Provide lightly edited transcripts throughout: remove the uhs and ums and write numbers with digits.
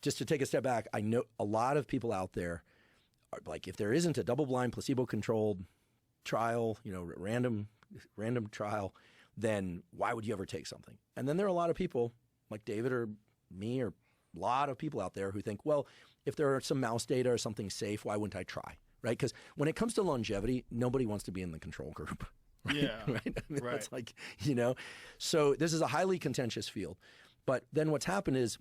just to take a step back, I know a lot of people out there are like, if there isn't a double-blind, placebo-controlled trial, random trial, then why would you ever take something? And then there are a lot of people like David or me or a lot of people out there who think, well, if there are some mouse data or something safe, why wouldn't I try? Right? Because when it comes to longevity, nobody wants to be in the control group. Right? Yeah. Right. I mean, that's like, so this is a highly contentious field. But then what's happened is,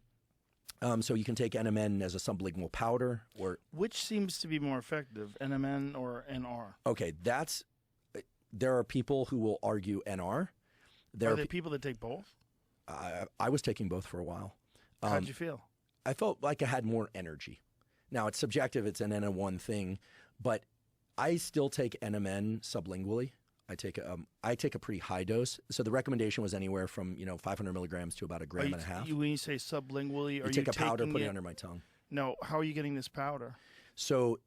so you can take NMN as a sublingual powder, or which seems to be more effective, NMN or NR? Okay, there are people who will argue NR. Are there people that take both? I was taking both for a while. How'd you feel? I felt like I had more energy. Now, it's subjective. It's an N1 thing. But I still take NMN sublingually. I take a pretty high dose. So the recommendation was anywhere from 500 milligrams to about a gram and a half. When you say sublingually, are you take a powder, put it under my tongue? No. How are you getting this powder? So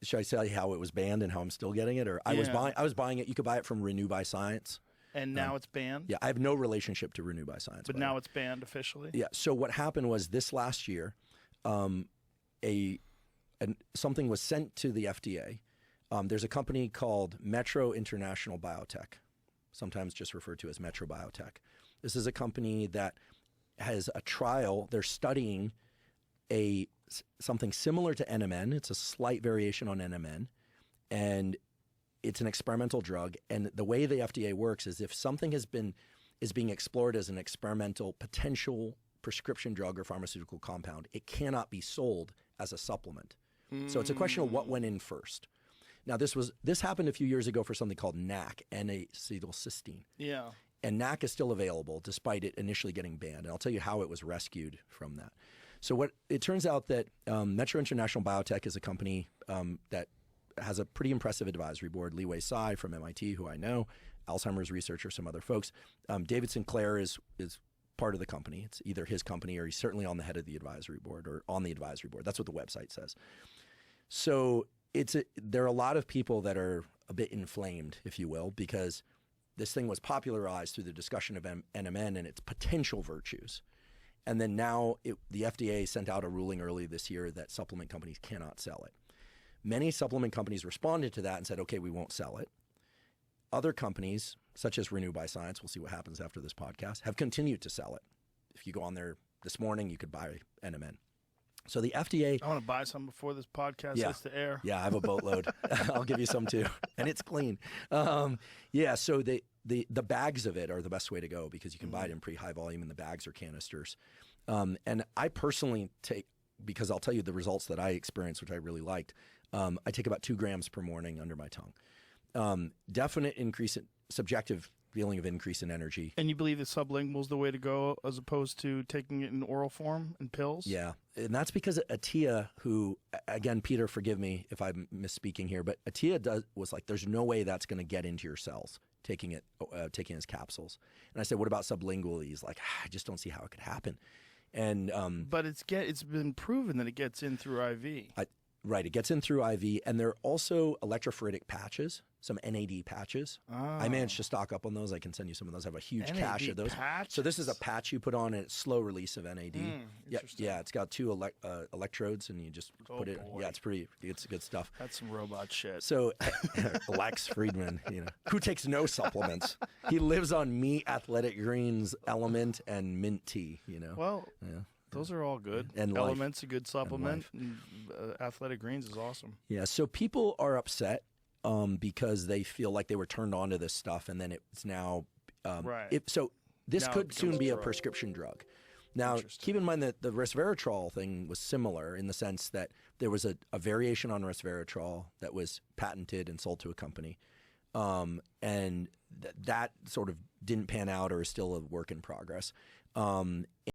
should I tell you how it was banned and how I'm still getting it? Or I was buying it. You could buy it from Renew by Science. And now it's banned? Yeah, I have no relationship to Renew by Science. But now it's banned officially? Yeah. So what happened was this last year, something was sent to the FDA. There's a company called Metro International Biotech, sometimes just referred to as Metro Biotech. This is a company that has a trial. They're studying something similar to NMN. It's a slight variation on NMN, and it's an experimental drug. And the way the FDA works is if something is being explored as an experimental potential prescription drug or pharmaceutical compound, it cannot be sold as a supplement. So it's a question of what went in first. Now, this happened a few years ago for something called NAC, N-acetylcysteine. Yeah. And NAC is still available despite it initially getting banned. And I'll tell you how it was rescued from that. So it turns out that Metro International Biotech is a company that has a pretty impressive advisory board. Li Wei Sai from MIT, who I know, Alzheimer's researcher, some other folks. David Sinclair is part of the company. It's either his company or he's certainly on the head of the advisory board or on the advisory board. That's what the website says. So there are a lot of people that are a bit inflamed, if you will, because this thing was popularized through the discussion of NMN and its potential virtues. And then now the FDA sent out a ruling early this year that supplement companies cannot sell it. Many supplement companies responded to that and said, okay, we won't sell it. Other companies, such as Renew by Science, we'll see what happens after this podcast, have continued to sell it. If you go on there this morning, you could buy NMN. So the FDA... I want to buy some before this podcast hits the air. Yeah, I have a boatload. I'll give you some too. And it's clean. So the bags of it are the best way to go because you can buy it in pretty high volume and the bags are canisters. And I personally take, because I'll tell you the results that I experienced, which I really liked, I take about 2 grams per morning under my tongue. Definite increase in subjective feeling of increase in energy. And you believe that sublingual is the way to go as opposed to taking it in oral form in pills? Yeah. And that's because Atia, who, again, Peter, forgive me if I'm misspeaking here, but Atia was like, there's no way that's going to get into your cells, taking his capsules. And I said, what about sublingually? He's like, I just don't see how it could happen. And but it's been proven that it gets in through IV. Right. It gets in through IV. And there are also electrophoretic patches, some NAD patches. Oh. I managed to stock up on those. I can send you some of those. I have a huge cache of those. Patches? So this is a patch you put on and it's slow release of NAD. Yeah, it's got 2 electrodes and you just put it. Boy. Yeah, it's good stuff. That's some robot shit. So Lex Friedman, who takes no supplements. He lives on meat, athletic greens, element, and mint tea, Well, yeah. Those are all good. And Element's a good supplement. And athletic greens is awesome. Yeah. So people are upset because they feel like they were turned on to this stuff, and then it's now right. So this could soon be a prescription drug. Now, keep in mind that the resveratrol thing was similar in the sense that there was a variation on resveratrol that was patented and sold to a company, and that sort of didn't pan out or is still a work in progress.